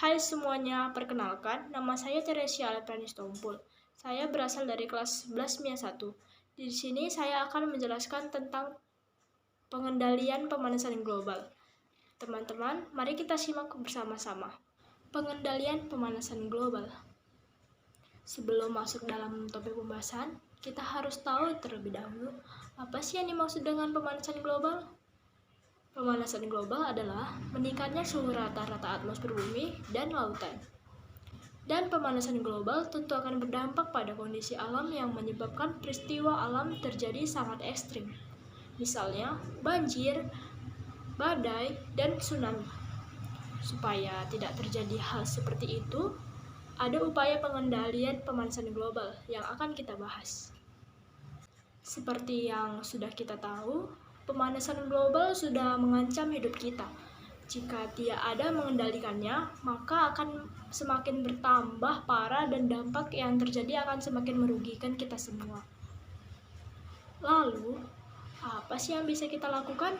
Hai semuanya, perkenalkan, nama saya Teresia Alpranis Tompul. Saya berasal dari kelas 11 MIA 1. Di sini saya akan menjelaskan tentang pengendalian pemanasan global. Teman-teman, mari kita simak bersama-sama. Pengendalian pemanasan global. Sebelum masuk dalam topik pembahasan, kita harus tahu terlebih dahulu apa sih yang dimaksud dengan pemanasan global? Pemanasan global adalah meningkatnya suhu rata-rata atmosfer bumi dan lautan. Dan pemanasan global tentu akan berdampak pada kondisi alam yang menyebabkan peristiwa alam terjadi sangat ekstrim. Misalnya, banjir, badai, dan tsunami. Supaya tidak terjadi hal seperti itu, ada upaya pengendalian pemanasan global yang akan kita bahas. Seperti yang sudah kita tahu, pemanasan global sudah mengancam hidup kita. Jika tidak ada mengendalikannya, maka akan semakin bertambah parah dan dampak yang terjadi akan semakin merugikan kita semua. Lalu, apa sih yang bisa kita lakukan?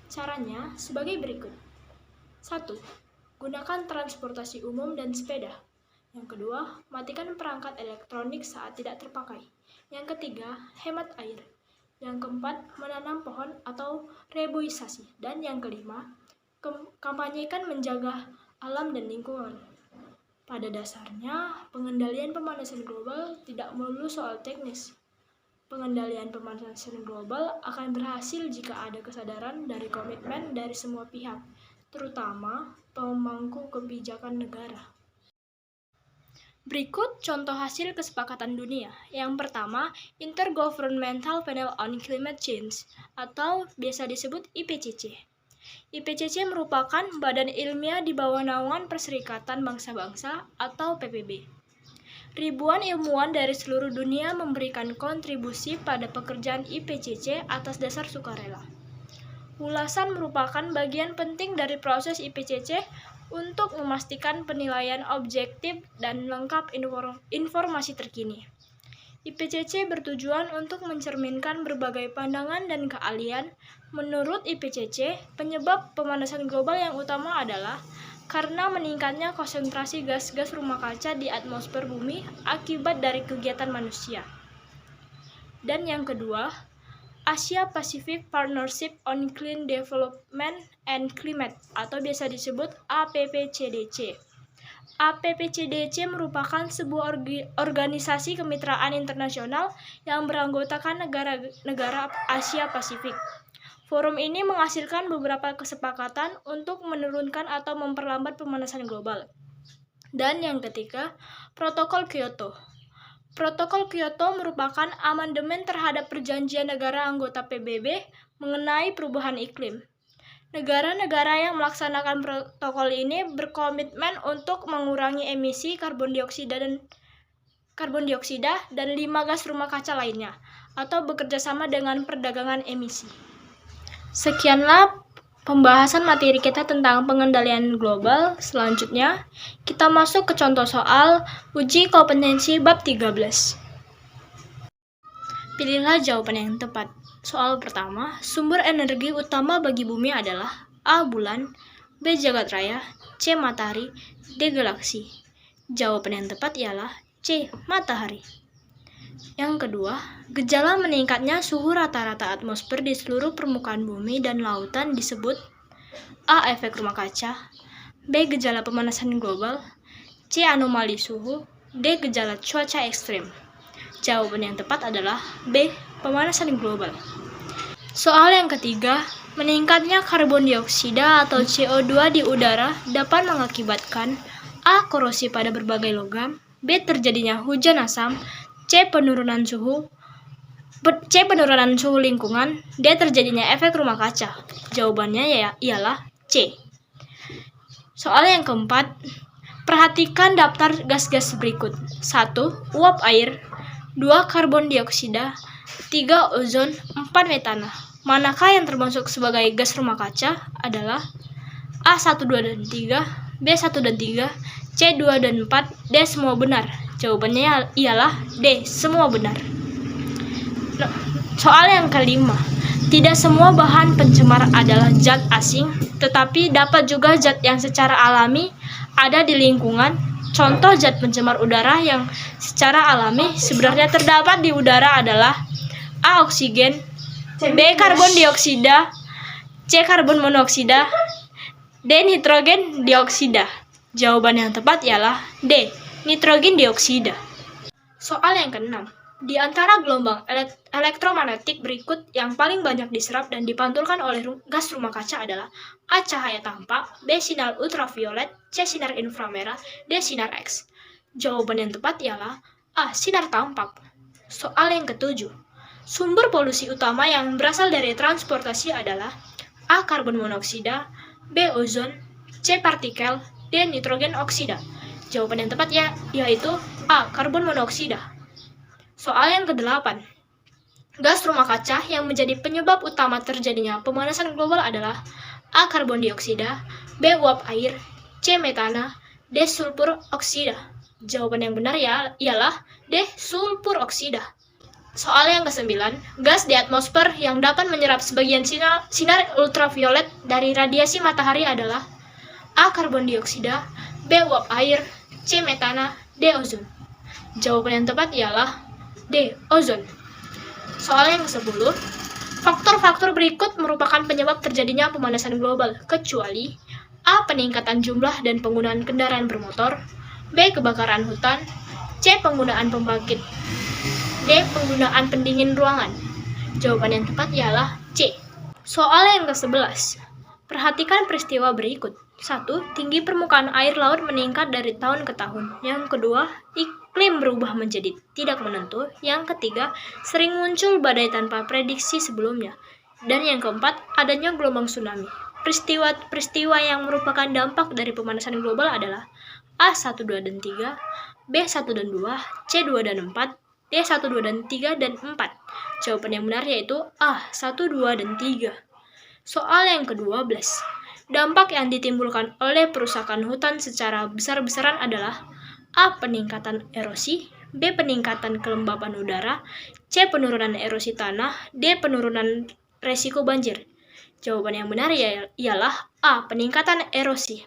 Caranya sebagai berikut. 1. Gunakan transportasi umum dan sepeda. Yang kedua, matikan perangkat elektronik saat tidak terpakai. Yang ketiga, hemat air. Yang keempat, menanam pohon atau reboisasi. Dan yang kelima, kampanyekan menjaga alam dan lingkungan. Pada dasarnya, pengendalian pemanasan global tidak melulu soal teknis. Pengendalian pemanasan global akan berhasil jika ada kesadaran dari komitmen dari semua pihak, terutama pemangku kebijakan negara. Berikut contoh hasil kesepakatan dunia. Yang pertama, Intergovernmental Panel on Climate Change atau biasa disebut IPCC. IPCC merupakan badan ilmiah di bawah naungan Perserikatan Bangsa-Bangsa atau PBB. Ribuan ilmuwan dari seluruh dunia memberikan kontribusi pada pekerjaan IPCC atas dasar sukarela. Ulasan merupakan bagian penting dari proses IPCC untuk memastikan penilaian objektif dan lengkap informasi terkini. IPCC bertujuan untuk mencerminkan berbagai pandangan dan keahlian. Menurut IPCC, penyebab pemanasan global yang utama adalah karena meningkatnya konsentrasi gas-gas rumah kaca di atmosfer bumi akibat dari kegiatan manusia. Dan yang kedua, Asia Pacific Partnership on Clean Development and Climate atau biasa disebut APPCDC. APPCDC merupakan sebuah organisasi kemitraan internasional yang beranggotakan negara-negara Asia Pasifik. Forum ini menghasilkan beberapa kesepakatan untuk menurunkan atau memperlambat pemanasan global. Dan yang ketiga, Protokol Kyoto. Protokol Kyoto merupakan amandemen terhadap perjanjian negara anggota PBB mengenai perubahan iklim. Negara-negara yang melaksanakan protokol ini berkomitmen untuk mengurangi emisi karbon dioksida dan 5 gas rumah kaca lainnya, atau bekerja sama dengan perdagangan emisi. Sekianlah pembahasan materi kita tentang pengendalian global. Selanjutnya, kita masuk ke contoh soal uji kompetensi bab 13. Pilihlah jawaban yang tepat. Soal pertama, sumber energi utama bagi bumi adalah A. Bulan, B. Jagat Raya, C. Matahari, D. Galaksi. Jawaban yang tepat ialah C. Matahari. Yang kedua, gejala meningkatnya suhu rata-rata atmosfer di seluruh permukaan bumi dan lautan disebut A. Efek rumah kaca, B. Gejala pemanasan global, C. Anomali suhu, D. Gejala cuaca ekstrim. Jawaban yang tepat adalah B. Pemanasan global. Soal yang ketiga, meningkatnya karbon dioksida atau CO2 di udara dapat mengakibatkan A. Korosi pada berbagai logam, B. Terjadinya hujan asam, C. Penurunan suhu lingkungan, D. Terjadinya efek rumah kaca. Jawabannya ialah C. Soal yang keempat, perhatikan daftar gas-gas berikut. 1. Uap air, 2. Karbon dioksida, 3. Ozon, 4. Metana. Manakah yang termasuk sebagai gas rumah kaca adalah A. 1, 2, dan 3, B. 1 dan 3, C. 2 dan 4, D. Semua benar. Jawabannya ialah D. Semua benar. Soal yang kelima, Tidak semua bahan pencemar adalah zat asing, tetapi dapat juga zat yang secara alami ada di lingkungan. Contoh zat pencemar udara yang secara alami sebenarnya terdapat di udara adalah A. Oksigen, B. Karbon dioksida, C. Karbon monoksida, D. Nitrogen dioksida. Jawaban yang tepat ialah D. Nitrogen dioksida. Soal yang keenam. Di antara gelombang elektromagnetik berikut yang paling banyak diserap dan dipantulkan oleh gas rumah kaca adalah A. Cahaya tampak, B. Sinar ultraviolet, C. Sinar inframerah, D. Sinar X. Jawaban yang tepat ialah A. Sinar tampak. Soal yang ketujuh. Sumber polusi utama yang berasal dari transportasi adalah A. Karbon monoksida, B. Ozon, C. Partikel, D. Nitrogen oksida. Jawaban yang tepat yaitu A. Karbon monoksida. Soal yang ke-8. Gas rumah kaca yang menjadi penyebab utama terjadinya pemanasan global adalah A. Karbon dioksida, B. Uap air, C. Metana, D. Sulfur oksida. Jawaban yang benar ialah D. Sulfur oksida. Soal yang ke-9. Gas di atmosfer yang dapat menyerap sebagian sinar ultraviolet dari radiasi matahari adalah A. Karbon dioksida, B. Uap air, C. Metana, D. Ozon. Jawaban yang tepat ialah D. Ozon. Soal yang ke-10. Faktor-faktor berikut merupakan penyebab terjadinya pemanasan global, kecuali A. Peningkatan jumlah dan penggunaan kendaraan bermotor, B. Kebakaran hutan, C. Penggunaan pembangkit, D. Penggunaan pendingin ruangan. Jawaban yang tepat ialah C. Soal yang ke-11. Perhatikan peristiwa berikut. 1. Tinggi permukaan air laut meningkat dari tahun ke tahun. Yang kedua, iklim berubah menjadi tidak menentu. Yang ketiga, sering muncul badai tanpa prediksi sebelumnya. Dan yang keempat, adanya gelombang tsunami. Peristiwa yang merupakan dampak dari pemanasan global adalah A. 1, 2, dan 3, B. 1 dan 2, C. 2 dan 4, D. 1, 2, dan 3, dan 4. Jawaban yang benar yaitu A. 1, 2, dan 3. Soal yang ke-12. Dampak yang ditimbulkan oleh perusakan hutan secara besar-besaran adalah A. Peningkatan erosi, B. Peningkatan kelembapan udara, C. Penurunan erosi tanah, D. Penurunan resiko banjir. Jawaban yang benar ialah A. Peningkatan erosi.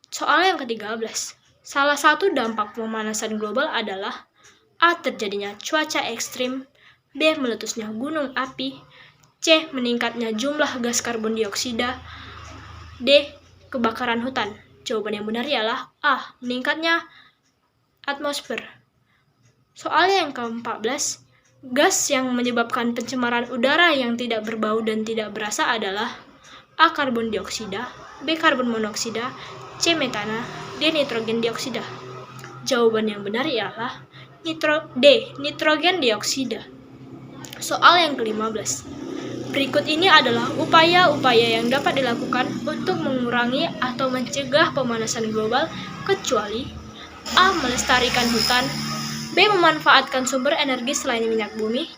Soal yang ke-13. Salah satu dampak pemanasan global adalah A. Terjadinya cuaca ekstrim, B. Meletusnya gunung api, C. Meningkatnya jumlah gas karbon dioksida, D. Kebakaran hutan. Jawaban yang benar ialah A. Meningkatnya atmosfer. Soal yang ke-14. Gas yang menyebabkan pencemaran udara yang tidak berbau dan tidak berasa adalah A. Karbon dioksida, B. Karbon monoksida, C. Metana, D. Nitrogen dioksida. Jawaban yang benar ialah D. Nitrogen dioksida. Soal yang ke-15. Berikut ini adalah upaya-upaya yang dapat dilakukan untuk mengurangi atau mencegah pemanasan global, kecuali A. Melestarikan hutan, B. Memanfaatkan sumber energi selain minyak bumi,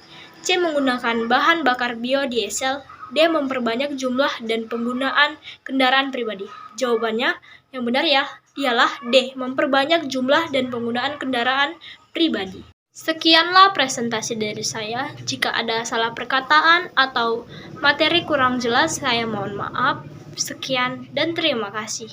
C. Menggunakan bahan bakar biodiesel, D. Memperbanyak jumlah dan penggunaan kendaraan pribadi. Jawabannya yang benar ialah D. Memperbanyak jumlah dan penggunaan kendaraan pribadi. Sekianlah presentasi dari saya. Jika ada salah perkataan atau materi kurang jelas, saya mohon maaf. Sekian dan terima kasih.